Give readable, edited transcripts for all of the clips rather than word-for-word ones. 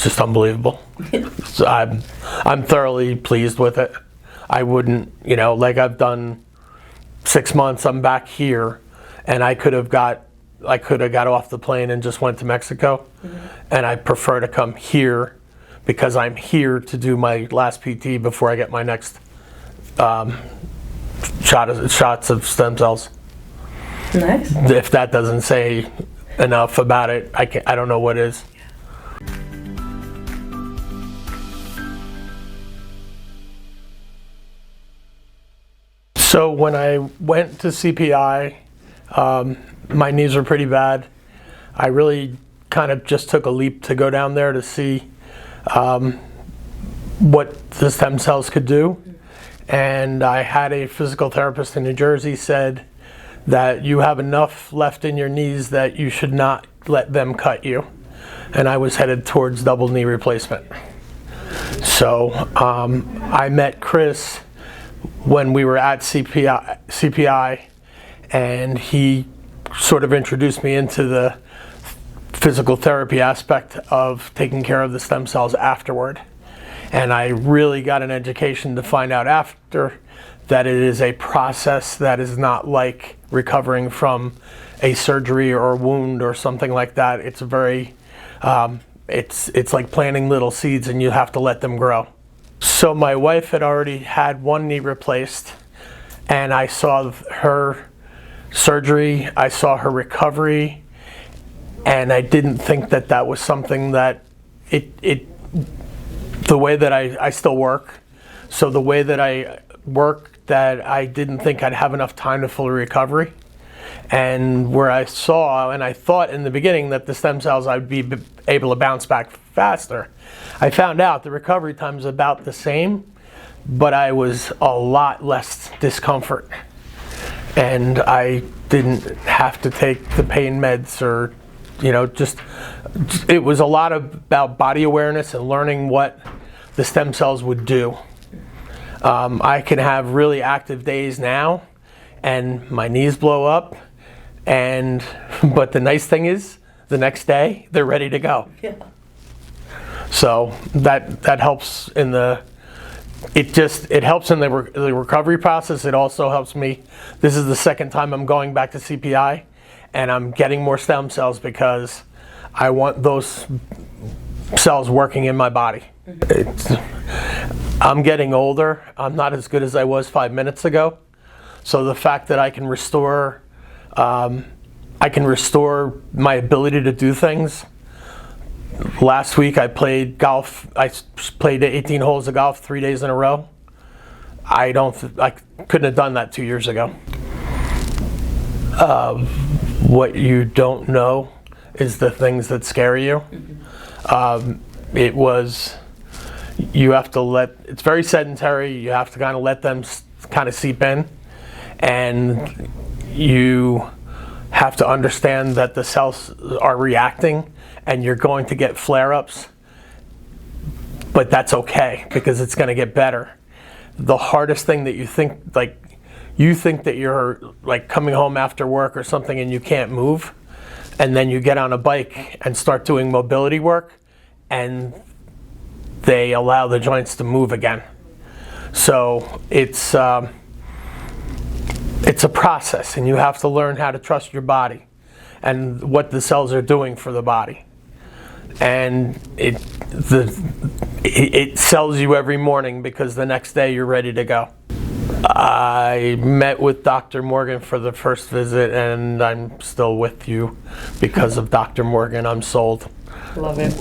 It's just unbelievable. So I'm thoroughly pleased with it. I wouldn't, like I've done 6 months, I'm back here, and I could have got off the plane and just went to Mexico, and I prefer to come here because I'm here to do my last PT before I get my next shots of stem cells. Nice. If that doesn't say enough about it, I don't know what is. So when I went to CPI, my knees were pretty bad. I really kind of just took a leap to go down there to see what the stem cells could do. And I had a physical therapist in New Jersey said that you have enough left in your knees that you should not let them cut you. And I was headed towards double knee replacement. So I met Chris when we were at CPI, and he sort of introduced me into the physical therapy aspect of taking care of the stem cells afterward. And I really got an education to find out after that it is a process that is not like recovering from a surgery or a wound or something like that. It's very, it's like planting little seeds, and you have to let them grow. So my wife had already had one knee replaced, and I saw her surgery, I saw her recovery, and I didn't think that that was something that the way that I still work, so the way that I work, that I didn't think I'd have enough time to fully recovery. And where I saw, and I thought in the beginning that the stem cells I'd be able to bounce back faster. I found out the recovery time is about the same, but I was a lot less discomfort. And I didn't have to take the pain meds or, it was a lot about body awareness and learning what the stem cells would do. I can have really active days now, and my knees blow up, but the nice thing is, the next day they're ready to go. Yeah. So that helps in it helps in the recovery process. It also helps me. This is the second time I'm going back to CPI, and I'm getting more stem cells because I want those cells working in my body. I'm getting older. I'm not as good as I was 5 minutes ago. So the fact that I can restore my ability to do things. Last week I played golf. I played 18 holes of golf 3 days in a row. I couldn't have done that 2 years ago. What you don't know is the things that scare you. You have to it's very sedentary. You have to kind of let them kind of seep in, and you have to understand that the cells are reacting and you're going to get flare-ups, but that's okay because it's going to get better. The hardest thing that you think that you're like coming home after work or something and you can't move, and then you get on a bike and start doing mobility work, and they allow the joints to move again. So it's a process, and you have to learn how to trust your body and what the cells are doing for the body. And it sells you every morning because the next day you're ready to go. I met with Dr. Morgan for the first visit, and I'm still with you because of Dr. Morgan. I'm sold. Love it.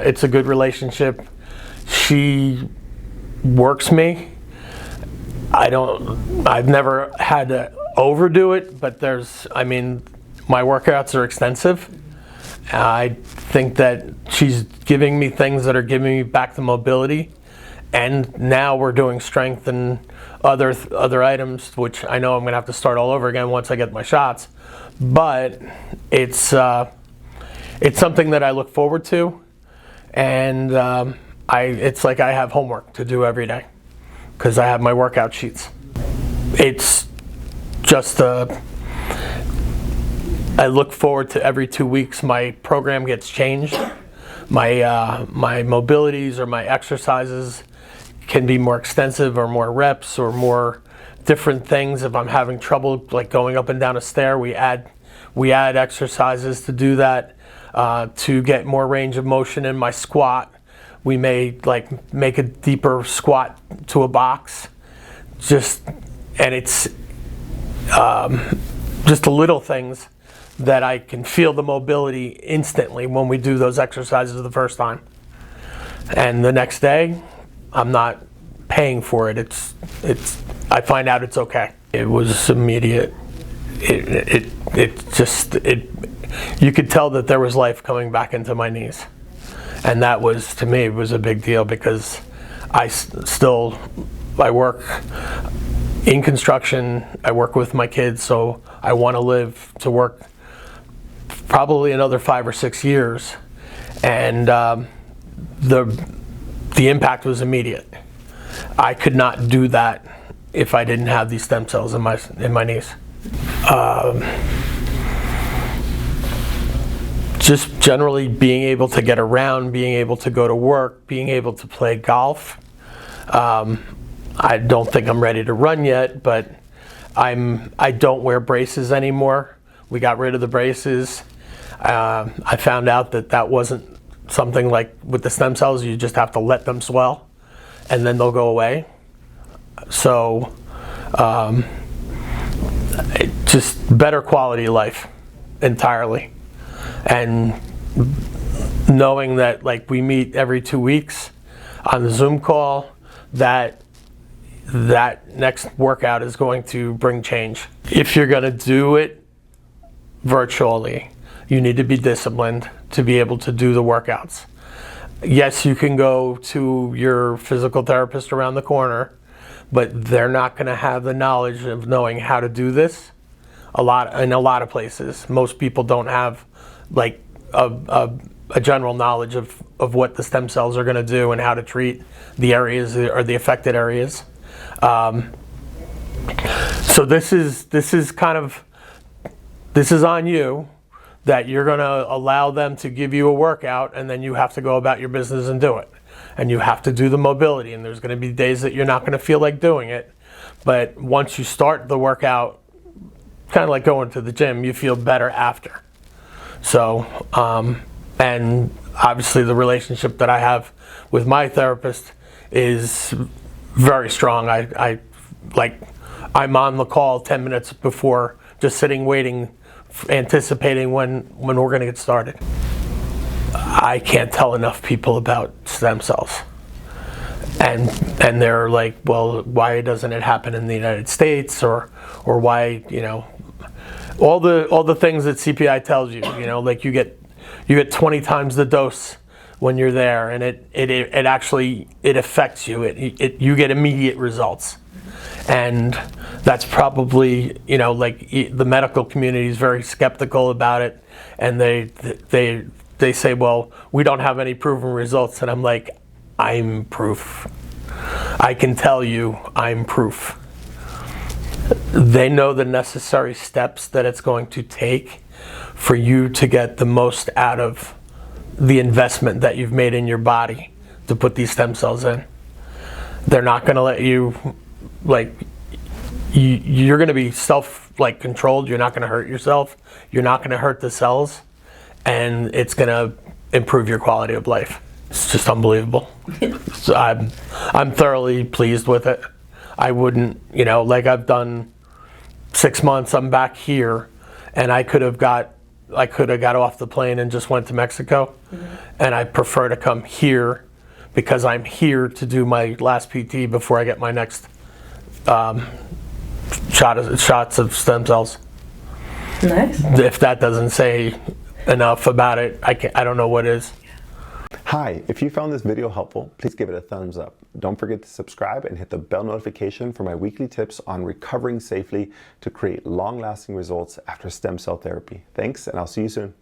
It's a good relationship. She works me. I've never had to overdo it, but my workouts are extensive. I think that she's giving me things that are giving me back the mobility, and now we're doing strength and other items, which I know I'm going to have to start all over again once I get my shots. But it's something that I look forward to, and it's like I have homework to do every day because I have my workout sheets. It's just I look forward to every 2 weeks my program gets changed my mobilities or my exercises can be more extensive or more reps or more different things. If I'm having trouble like going up and down a stair, we add exercises to do that. To get more range of motion in my squat, we may like make a deeper squat to a box. And it's just the little things that I can feel the mobility instantly when we do those exercises the first time. And the next day, I'm not paying for it. I find out it's okay. It was immediate. You could tell that there was life coming back into my knees. And that was, to me, was a big deal because I work in construction, I work with my kids, so I want to live to work probably another 5 or 6 years. And the impact was immediate. I could not do that if I didn't have these stem cells in my knees. Just generally being able to get around, being able to go to work, being able to play golf. I don't think I'm ready to run yet, but I don't wear braces anymore. We got rid of the braces. I found out that wasn't something like with the stem cells, you just have to let them swell and then they'll go away. So just better quality of life entirely. And knowing that like we meet every 2 weeks on the Zoom call, that next workout is going to bring change. If you're going to do it virtually, you need to be disciplined to be able to do the workouts. Yes, you can go to your physical therapist around the corner, but they're not going to have the knowledge of knowing how to do this. In a lot of places, most people don't have like a general knowledge of what the stem cells are going to do and how to treat the areas or the affected areas. So this is on you, that you're going to allow them to give you a workout and then you have to go about your business and do it. And you have to do the mobility, and there's going to be days that you're not going to feel like doing it. But once you start the workout, kind of like going to the gym, you feel better after. So, and obviously the relationship that I have with my therapist is very strong. I'm on the call 10 minutes before, just sitting, waiting, anticipating when we're going to get started. I can't tell enough people about stem cells. And they're like, well, why doesn't it happen in the United States, or why, all the things that CPI tells you, like you get 20 times the dose when you're there, and it actually affects you. You get immediate results. And that's probably, the medical community is very skeptical about it, and they say, well, we don't have any proven results. And I'm like, I'm proof. I can tell you I'm proof. They know the necessary steps that it's going to take for you to get the most out of the investment that you've made in your body to put these stem cells in. They're not going to let you, you're going to be controlled. You're not going to hurt yourself. You're not going to hurt the cells, and it's going to improve your quality of life. It's just unbelievable. So I'm thoroughly pleased with it. I wouldn't, I've done 6 months, I'm back here, and I could have got off the plane and just went to Mexico. Mm-hmm. And I prefer to come here because I'm here to do my last PT before I get my next shots of stem cells. Nice. If that doesn't say enough about it, I don't know what is. Hi, if you found this video helpful, please give it a thumbs up. Don't forget to subscribe and hit the bell notification for my weekly tips on recovering safely to create long-lasting results after stem cell therapy. Thanks, and I'll see you soon.